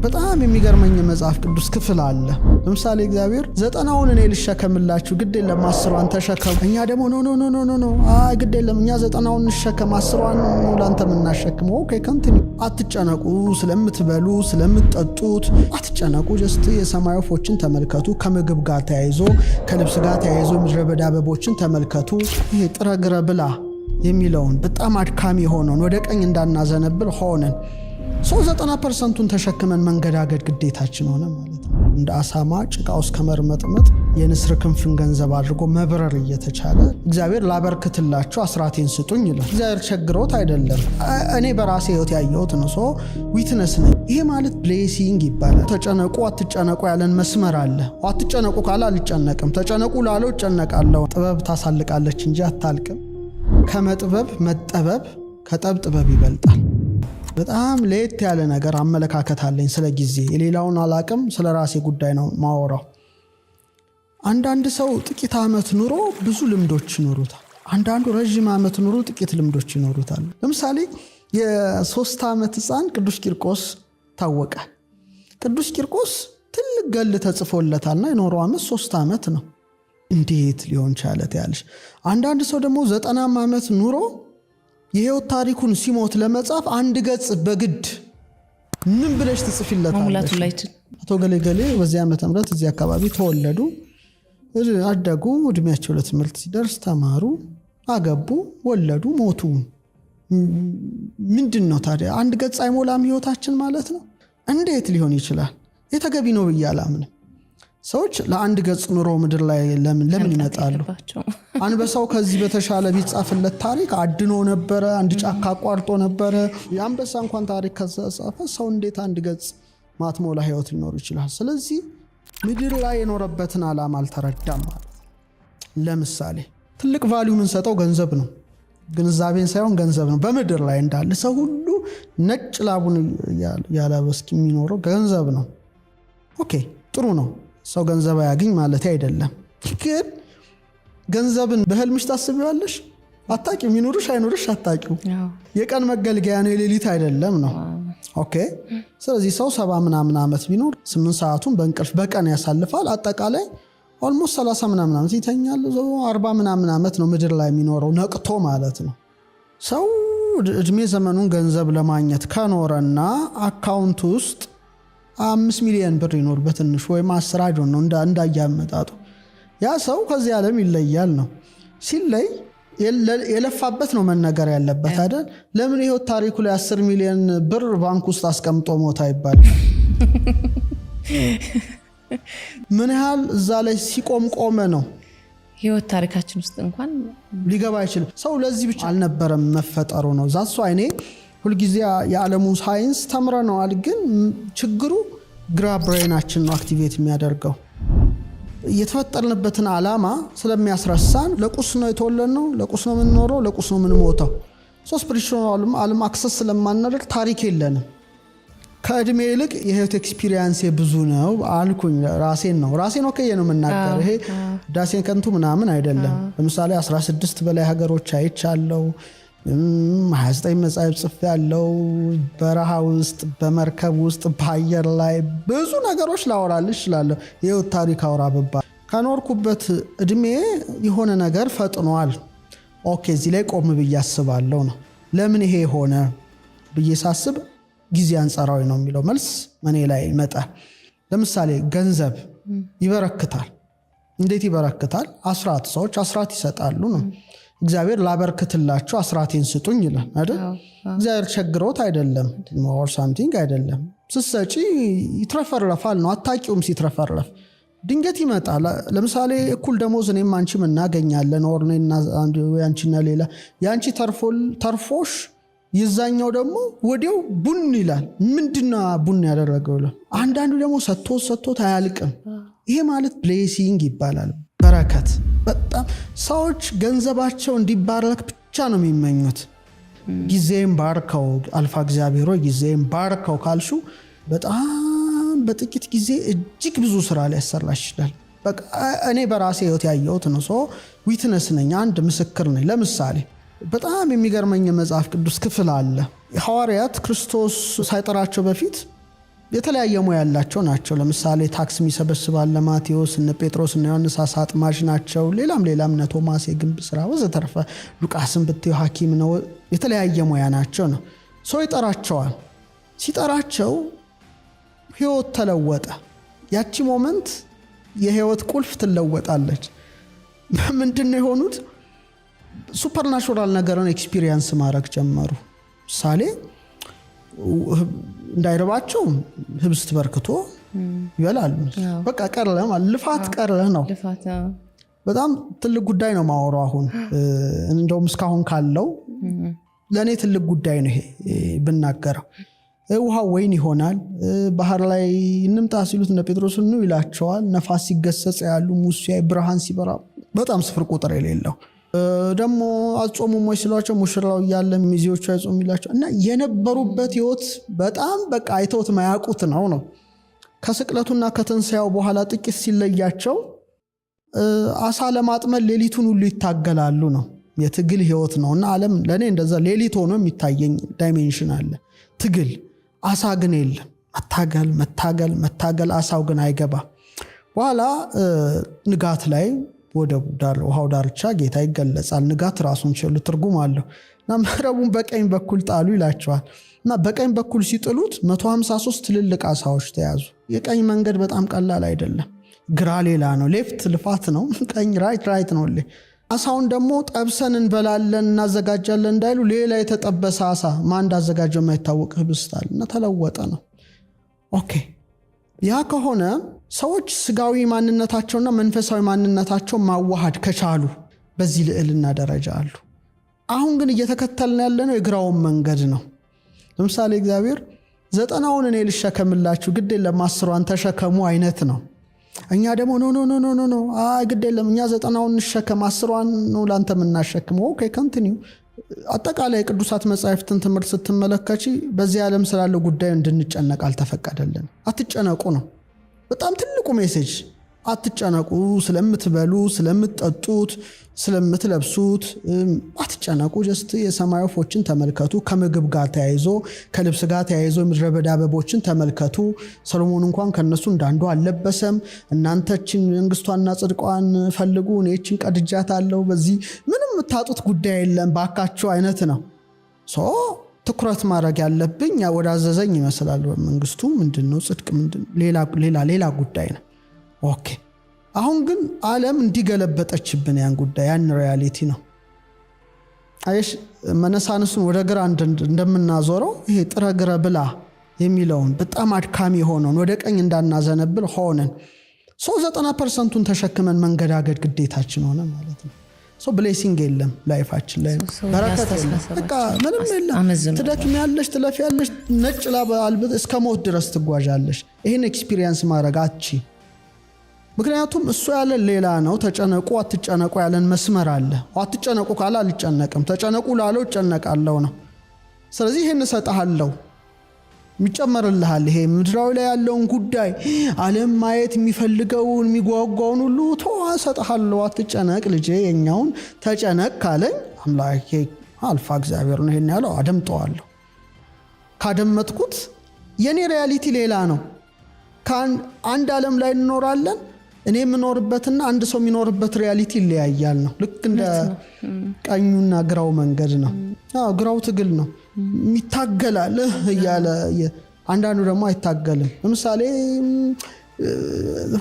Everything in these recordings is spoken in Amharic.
በጣም የሚገርመኝ መጽሐፍ ቅዱስ ክፍል አለ። ለምሳሌ እግዚአብሔር 90ውን እኔ ልሸከምላችሁ ግድ የለም 10ዋን ተሸከሙ። እኛ ደግሞ ኖ ግድ የለም እኛ 90ውን እንሸከም 10ዋን ነው ላንተ የምናሸክመው። ኦኬ ኮንቲኒው። አትጨነቁ ስለምትበሉ ስለምትጠጡት አትጨነቁ። ጀስት የሰማይ ወፎችን ተመልከቱ። ከምግብ ጋር ተያይዞ ከልብስ ጋር ተያይዞ ምድረ በዳ አበቦችን ተመልከቱ። ይሄ ጥረግረ ብላ የሚለውን በጣም አድካሚ ሆነን ወደ ቀኝ እንዳናዘነብል ሆነን 90%ን ተሸክመን መንገዳገድ ግዴታችን ሆነ ማለት ነው። እንደ አሳማ ጭቃ ውስጥ ከመርመጥመጥ የንስር ክንፍን ገንዘብ አድርጎ መብረር እየተቻለ እግዚአብሔር ላበርክትላችሁ አስራቴን ስጡኝ ይላል። እግዚአብሔር ቸግሮት አይደለም፣ እኔ በራሴ ህይወት ያየሁት ነው። ዊትነስ ነኝ። ይሄ ማለት ብሌሲንግ ይባላል። ተጨነቁ አትጨነቁ ያለን መስመር አለ። አትጨነቁ ካለ አልጨነቅም፣ ተጨነቁ ላለው እጨነቃለሁ። ጥበብ ታሳልቃለች እንጂ አታልቅም። ከመጥበብ መጠበብ ከጠብ ጥበብ ይበልጣል። በጣም ለየት ያለ ነገር አመለካከት አለኝ ስለ ጊዜ። የሌላውን አላቅም፣ ስለ ራሴ ጉዳይ ነው ማወራው። አንዳንድ ሰው ጥቂት ዓመት ኑሮ ብዙ ልምዶች ይኖሩታል። አንዳንዱ ረጅም ዓመት ኑሮ ጥቂት ልምዶች ይኖሩታል። ለምሳሌ የ3 ዓመት ሕፃን ቅዱስ ቂርቆስ ታወቀ። ቅዱስ ቂርቆስ ትልቅ ገል ተጽፎለታልና የኖረው ዓመት 3 ዓመት ነው። እንዴት ሊሆን ቻለ ያለሽ? አንዳንድ ሰው ደግሞ 90 ዓመት ኑሮ የህይወት ታሪኩን ሲሞት ለመጻፍ 1 ገጽ በግድ ምን ብለሽ ትጽፊለታለሽ? አቶ ገሌ በዚህ ዓመተ ምህረት እዚህ አካባቢ ተወለዱ፣ አደጉ፣ እድሜያቸው ለትምህርት ሲደርስ ተማሩ፣ አገቡ፣ ወለዱ፣ ሞቱ። ምንድን ነው ታዲያ? 1 ገጽ አይሞላም ህይወታችን ማለት ነው? እንዴት ሊሆን ይችላል? የተገቢ ነው ብዬ አላምንም። ሰዎች ለ1 ገጽ ኑሮ ምድር ላይ ለምን ይመጣሉ? አንበሳው ከዚህ በተሻለ ቢጻፍለት ታሪክ አድኖ ነበረ፣ አንድ ጫካ አቋርጦ ነበረ። የአንበሳ እንኳን ታሪክ ከጻፈ ሰው እንዴት 1 ገጽ ማትሞላ ህይወት ሊኖር ይችላል? ስለዚህ ምድር ላይ የኖረበትን ዓላማ አልተረዳም ማለት። ለምሳሌ ትልቅ ቫልዩ የምንሰጠው ገንዘብ ነው፣ ግንዛቤን ሳይሆን ገንዘብ ነው። በምድር ላይ እንዳለ ሰው ሁሉ ነጭ ላቡን ያለበስኪ የሚኖረው ገንዘብ ነው። ኦኬ ጥሩ ነው፣ ሰው ገንዘብ ያገኝ ማለት አይደለም። ግን ገንዘብን በህልምሽ ታስቢዋለሽ? አታቂው። ይኑርሽ አይኑርሽ አታቂው። የቀን መገልገያ ነው፣ የሌሊት አይደለም ነው። ኦኬ ስለዚህ ሰው 70 ምናምን ዓመት ቢኖር 8 ሰዓቱን በእንቅልፍ በቀን ያሳልፋል። አጠቃላይ ኦልሞስት 30 ምናምን ዓመት ይተኛል። 40 ምናምን ዓመት ነው ምድር ላይ የሚኖረው ነቅቶ ማለት ነው። ሰው እድሜ ዘመኑን ገንዘብ ለማግኘት ከኖረና አካውንት ውስጥ 5 ሚሊዮን ብር ይኖር በትንሹ ወይም 10 አጆን ነው እንዳያመጣጡ ያ ሰው ከዚህ ዓለም ይለያል ነው። ሲለይ የለፋበት ነው መነገር ያለበት አይደል? ለምን ህይወት ታሪኩ ላይ 10 ሚሊዮን ብር ባንክ ውስጥ አስቀምጦ ሞታ ይባላል? ምን ያህል እዛ ላይ ሲቆም ቆመ ነው ህይወት ታሪካችን ውስጥ እንኳን ሊገባ አይችልም። ሰው ለዚህ ብቻ አልነበረም መፈጠሩ ነው። ዛሱ አይኔ ሁልጊዜ የዓለሙ ሳይንስ ተምረነዋል፣ ግን ችግሩ ግራ ብሬናችን ነው አክቲቬት የሚያደርገው። የተፈጠርንበትን ዓላማ ስለሚያስረሳን ለቁስ ነው የተወለድነው፣ ለቁስ ነው የምንኖረው፣ ለቁስ ነው የምንሞተው። ስፒሪቹዋል ዓለም አክሰስ ስለማናደርግ ታሪክ የለንም። ከእድሜ ይልቅ የህይወት ኤክስፒሪየንስ ብዙ ነው አልኩኝ። ራሴን ወከየ ነው የምናገር። ይሄ ዳሴን ከንቱ ምናምን አይደለም። ለምሳሌ 16 በላይ ሀገሮች አይቻለው፣ 29 መጽሐፍ ጽፍ ያለው፣ በረሃ ውስጥ በመርከብ ውስጥ በአየር ላይ ብዙ ነገሮች ላወራልሽ እችላለሁ። የህይወት ታሪክ አውራ ብባል ከኖርኩበት እድሜ የሆነ ነገር ፈጥኗል። ኦኬ እዚህ ላይ ቆም ብዬ አስባለሁ ነው። ለምን ይሄ ሆነ ብዬ ሳስብ ጊዜ አንጻራዊ ነው የሚለው መልስ እኔ ላይ ይመጣል። ለምሳሌ ገንዘብ ይበረክታል። እንዴት ይበረክታል? አስራት፣ ሰዎች አስራት ይሰጣሉ ነው። እግዚአብሔር ላበርክትላችሁ አስራቴን ስጡኝ ይላል አይደል? እግዚአብሔር ቸግሮት አይደለም፣ ሞር ሳምቲንግ አይደለም። ስትሰጪ ይትረፈረፋል ነው። አታቂውም ሲትረፈረፍ ድንገት ይመጣል። ለምሳሌ እኩል ደሞዝ እኔም አንቺም እናገኛለን፣ ኦርኔና አንቺና ሌላ ያንቺ ተርፎሽ ይዛኛው ደግሞ ወዲያው ቡን ይላል። ምንድነው ቡን ያደረገው? አንዳንዱ ደግሞ ሰጥቶት አያልቅም። ይሄ ማለት ብሌሲንግ ይባላል፣ በረከት። በጣም ሰዎች ገንዘባቸው እንዲባረክ ብቻ ነው የሚመኙት። ጊዜም ባርከው አልፋ እግዚአብሔር ሆይ ጊዜም ባርከው ካልሹ በጣም በጥቂት ጊዜ እጅግ ብዙ ስራ ሊያሰራሽ ይችላል። በቃ እኔ በራሴ ህይወት ያየሁት ነው። ዊትነስ ነኝ፣ አንድ ምስክር ነኝ። ለምሳሌ በጣም የሚገርመኝ መጽሐፍ ቅዱስ ክፍል አለ። ሐዋርያት ክርስቶስ ሳይጠራቸው በፊት የተለያየ ሙያ ያላቸው ናቸው። ለምሳሌ ታክስ የሚሰበስባል ማቴዎስ፣ እነ ጴጥሮስ እና ዮሐንስ አሳ አጥማጅ ናቸው። ሌላም እነ ቶማስ የግንብ ስራ ወዘተርፈ፣ ሉቃስን ብትዩ ሐኪም ነው። የተለያየ ሙያ ናቸው ነው። ሰው ይጠራቸዋል። ሲጠራቸው ህይወት ተለወጠ። ያቺ ሞመንት የህይወት ቁልፍ ትለወጣለች። ምንድነው የሆኑት? ሱፐርናቹራል ነገርን ኤክስፒሪየንስ ማድረግ ጀመሩ። ምሳሌ እንዳይረባቸው ህብስት በርክቶ ይበላሉ። በቃ ቀረለ ማለት ልፋት ቀረለ ነው። በጣም ትልቅ ጉዳይ ነው ማወራው። አሁን እንደውም እስካሁን ካለው ለኔ ትልቅ ጉዳይ ነው ይሄ ብናገረው። ውሃው ወይን ይሆናል። ባህር ላይ እንምጣ ሲሉት እነ ጴጥሮስ ነው ይላቸዋል። ነፋስ ሲገሰጽ ያሉ ሙሴ ብርሃን ሲበራ በጣም ስፍር ቁጥር የሌለው ደግሞ አጾሙም ወይ ሲሏቸው ሙሽራው እያለ ሚዜዎቹ አይጾም ይላቸው እና የነበሩበት ህይወት በጣም በቃ አይተውት ማያውቁት ነው። ከስቅለቱና ከትንሳኤው በኋላ ጥቂት ሲለያቸው አሳ ለማጥመድ ሌሊቱን ሁሉ ይታገላሉ ነው። የትግል ህይወት ነውና ዓለም ለኔ እንደዛ ሌሊት ሆኖ የሚታየኝ ዳይሜንሽን አለ። ትግል አሳ ግን የለም። መታገል አሳው ግን አይገባ። በኋላ ንጋት ላይ ወደ ውሃው ዳርቻ ጌታ ይገለጻል። ንጋት ራሱን ችሎ ትርጉም አለው እና መረቡን በቀኝ በኩል ጣሉ ይላቸዋል። እና በቀኝ በኩል ሲጥሉት 153 ትልልቅ አሳዎች ተያዙ። የቀኝ መንገድ በጣም ቀላል አይደለም። ግራ ሌላ ነው፣ ሌፍት ልፋት ነው፣ ቀኝ ራይት ነው። አሳውን ደግሞ ጠብሰን እንበላለን እናዘጋጃለን እንዳይሉ ሌላ የተጠበሰ አሳ ማን እንዳዘጋጀው የማይታወቅ ህብስት አለ እና ተለወጠ ነው። ኦኬ ያ ከሆነ ሰዎች ስጋዊ ማንነታቸውና መንፈሳዊ ማንነታቸው ማዋሃድ ከቻሉ በዚህ ልዕልና ደረጃ አሉ። አሁን ግን እየተከተልን ያለነው የግራውን መንገድ ነው። ለምሳሌ እግዚአብሔር 90ውን እኔ ልሸከምላችሁ ግድ የለም 10ዋን ተሸከሙ አይነት ነው። እኛ ደግሞ ኖ ግድ የለም እኛ 90ውን እንሸከም 10ዋን ነው ላንተ የምናሸክመው። ኦኬ ኮንቲኒው። አጠቃላይ ቅዱሳት መጻሕፍትን ትምህርት ስትመለከቺ በዚህ ዓለም ስላለው ጉዳይ እንድንጨነቅ አልተፈቀደልን። አትጨነቁ ነው በጣም ትልቁ ሜሴጅ። አትጨነቁ፣ ስለምትበሉ፣ ስለምትጠጡት፣ ስለምትለብሱት አትጨነቁ። ጀስት የሰማይ ወፎችን ተመልከቱ። ከምግብ ጋር ተያይዞ ከልብስ ጋር ተያይዞ ምድረ በዳ አበቦችን ተመልከቱ። ሰሎሞን እንኳን ከነሱ እንዳንዱ አልለበሰም። እናንተችን መንግስቷና ጽድቋን ፈልጉ፣ እኔችን ቀድጃታለሁ፣ በዚህ ምንም የምታጡት ጉዳይ የለም ባካችሁ አይነት ነው። ትኩረት ማድረግ ያለብኝ ወደ አዘዘኝ ይመስላል። መንግስቱ ምንድነው? ጽድቅ ምንድነው? ሌላ ጉዳይ ነው። ኦኬ አሁን ግን ዓለም እንዲገለበጠችብን ያን ጉዳይ ያን ሪያሊቲ ነው። አይሽ መነሳንሱን ወደ ግራ እንደምናዞረው ይሄ ጥረ ግረ ብላ የሚለውን በጣም አድካሚ ሆነን ወደ ቀኝ እንዳናዘነብል ሆነን 90%ን ተሸክመን መንገዳገድ ግዴታችን ሆነ ማለት ነው። ብሌሲንግ የለም ላይፋችን ላይ በረከት የለም። በቃ ምንም የለም። ትደክሚያለሽ፣ ትለፊያለሽ፣ ነጭ ላብ አልብጥ እስከ ሞት ድረስ ትጓዣለሽ። ይሄን ኤክስፒሪየንስ ማድረግ አቺ። ምክንያቱም እሱ ያለን ሌላ ነው። ተጨነቁ አትጨነቁ ያለን መስመር አለ። አትጨነቁ ካለ አልጨነቅም፣ ተጨነቁ ላለው እጨነቃለሁ ነው። ስለዚህ ይሄን እሰጥሃለሁ የሚጨመርልሃል። ይሄ ምድራዊ ላይ ያለውን ጉዳይ ዓለም ማየት የሚፈልገውን የሚጓጓውን ሁሉ እሰጥሃለሁ፣ አትጨነቅ ልጄ፣ የኛውን ተጨነቅ ካለኝ አምላኬ አልፋ እግዚአብሔር ነው ይሄን ያለው። አደምጠዋለሁ። ካደመጥኩት የኔ ሪያሊቲ ሌላ ነው። አንድ ዓለም ላይ እንኖራለን። እኔ የምኖርበትና አንድ ሰው የሚኖርበት ሪያሊቲ ይለያያል ነው። ልክ እንደ ቀኙና ግራው መንገድ ነው። ግራው ትግል ነው፣ ይታገላል እያለ፣ አንዳንዱ ደግሞ አይታገልም። ለምሳሌ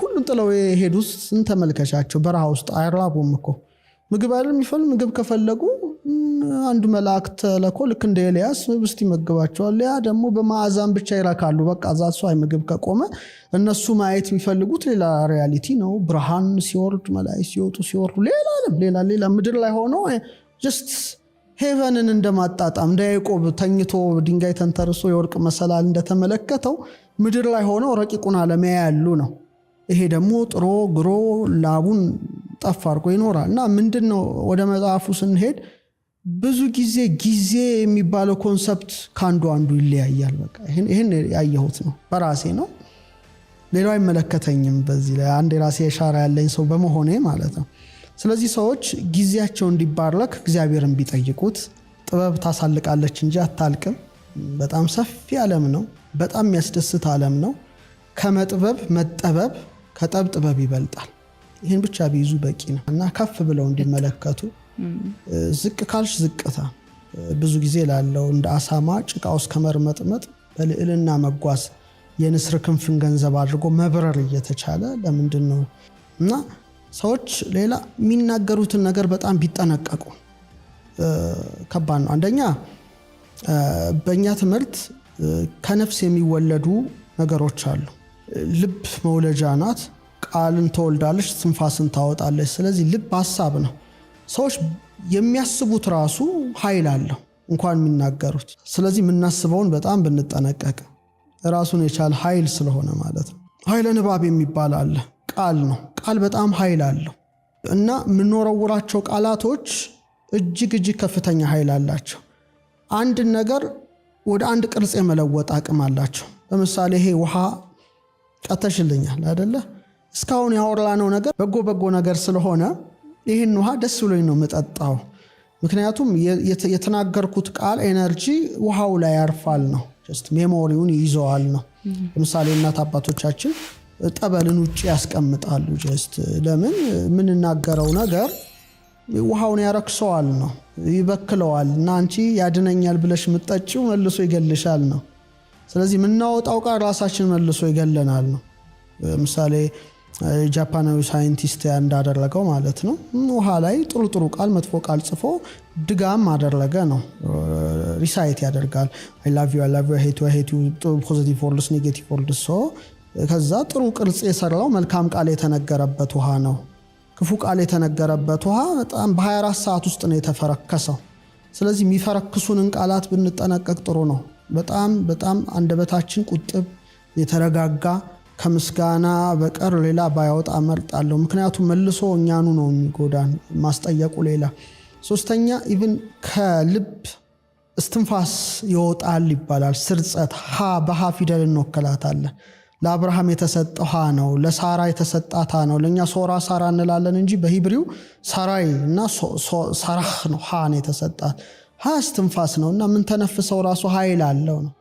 ሁሉን ጥለው የሄዱት እንተመልከቻቸው። በረሃ ውስጥ አይራቡም እኮ ምግብ አይደል የሚፈልጉ። ምግብ ከፈለጉ አንዱ መልአክ ተልኮ ልክ እንደ ኤልያስ ህብስት ይመግባቸዋል። ያ ደግሞ በማዕዛን ብቻ ይረካሉ። በቃ ዛሱ አይ ምግብ ከቆመ እነሱ ማየት የሚፈልጉት ሌላ ሪያሊቲ ነው። ብርሃን ሲወርድ፣ መላእክት ሲወጡ ሲወርዱ፣ ሌላ ምድር ላይ ሆኖ ጀስት ሄቨንን እንደማጣጣም እንደ ያዕቆብ ተኝቶ ድንጋይ ተንተርሶ የወርቅ መሰላል እንደተመለከተው ምድር ላይ ሆኖ ረቂቁን ዓለም ያያሉ ነው። ይሄ ደግሞ ጥሮ ግሮ ላቡን ጠፍ አድርጎ ይኖራል። እና ምንድነው ወደ መጽሐፉ ስንሄድ ብዙ ጊዜ የሚባለው ኮንሰፕት ከአንዱ ይለያያል። በቃ ይሄን ያየሁት ነው፣ በራሴ ነው። ሌላው አይመለከተኝም። በዚህ ላይ አንድ የራሴ የሻራ ያለኝ ሰው በመሆኔ ማለት ነው። ስለዚህ ሰዎች ጊዜያቸው እንዲባረክ እግዚአብሔርን ቢጠይቁት፣ ጥበብ ታሳልቃለች እንጂ አታልቅም። በጣም ሰፊ ዓለም ነው። በጣም የሚያስደስት ዓለም ነው። ከመጥበብ መጠበብ ከጠብጥበብ ይበልጣል። ይህን ብቻ ቢይዙ በቂ ነው እና ከፍ ብለው እንዲመለከቱ ዝቅ ካልሽ ዝቅታ ብዙ ጊዜ ላለው እንደ አሳማ ጭቃ ውስጥ ከመርመጥመጥ በልዕልና መጓዝ የንስር ክንፍን ገንዘብ አድርጎ መብረር እየተቻለ ለምንድን ነው? እና ሰዎች ሌላ የሚናገሩትን ነገር በጣም ቢጠነቀቁ ከባድ ነው። አንደኛ በእኛ ትምህርት ከነፍስ የሚወለዱ ነገሮች አሉ። ልብ መውለጃ ናት። ቃልን ትወልዳለች፣ ትንፋስን ታወጣለች። ስለዚህ ልብ ሀሳብ ነው። ሰዎች የሚያስቡት ራሱ ኃይል አለው እንኳን የሚናገሩት። ስለዚህ የምናስበውን በጣም ብንጠነቀቅ ራሱን የቻለ ኃይል ስለሆነ ማለት ነው። ኃይለ ንባብ የሚባል አለ። ቃል ነው። ቃል በጣም ኃይል አለው እና የምንወረውራቸው ቃላቶች እጅግ ከፍተኛ ኃይል አላቸው። አንድን ነገር ወደ አንድ ቅርጽ የመለወጥ አቅም አላቸው። ለምሳሌ ይሄ ውሃ ቀተሽልኛል አይደለ? እስካሁን ያወራነው ነገር በጎ ነገር ስለሆነ ይህን ውሃ ደስ ብሎኝ ነው የምጠጣው። ምክንያቱም የተናገርኩት ቃል ኤነርጂ ውሃው ላይ ያርፋል ነው። ጀስት ሜሞሪውን ይይዘዋል ነው። ለምሳሌ እናት አባቶቻችን ጠበልን ውጭ ያስቀምጣሉ። ጀስት ለምን? የምንናገረው ነገር ውሃውን ያረክሰዋል ነው፣ ይበክለዋል እና አንቺ ያድነኛል ብለሽ የምትጠጪው መልሶ ይገልሻል ነው። ስለዚህ የምናወጣው ቃል ራሳችን መልሶ ይገለናል ነው። ምሳሌ ጃፓናዊ ሳይንቲስት እንዳደረገው ማለት ነው። ውሃ ላይ ጥሩ ቃል መጥፎ ቃል ጽፎ ድጋም አደረገ ነው። ሪሳይት ያደርጋል። I love you, I hate you ፖዚቲቭ ወርድስ ኔጌቲቭ ወርድስ። ከዛ ጥሩ ቅርጽ የሰራው መልካም ቃል የተነገረበት ውሃ ነው። ክፉ ቃል የተነገረበት ውሃ በጣም በ24 ሰዓት ውስጥ ነው የተፈረከሰው። ስለዚህ የሚፈረክሱንን ቃላት ብንጠነቀቅ ጥሩ ነው። በጣም አንደበታችን ቁጥብ የተረጋጋ ከምስጋና በቀር ሌላ ባያወጣ እመርጣለሁ። ምክንያቱም መልሶ እኛኑ ነው የሚጎዳን ማስጠየቁ ሌላ። ሶስተኛ ኢቭን ከልብ እስትንፋስ ይወጣል ይባላል። ስርጸት በሃ ፊደል እንወከላታለን። ለአብርሃም የተሰጠው ሃ ነው። ለሳራ የተሰጣት ሃ ነው። ለእኛ ሶራ ሳራ እንላለን እንጂ በሂብሪው ሳራይ እና ሳራህ ነው። ሃ ነው የተሰጣት። ሃ እስትንፋስ ነው እና ምን ተነፍሰው ራሱ ኃይል አለው ነው።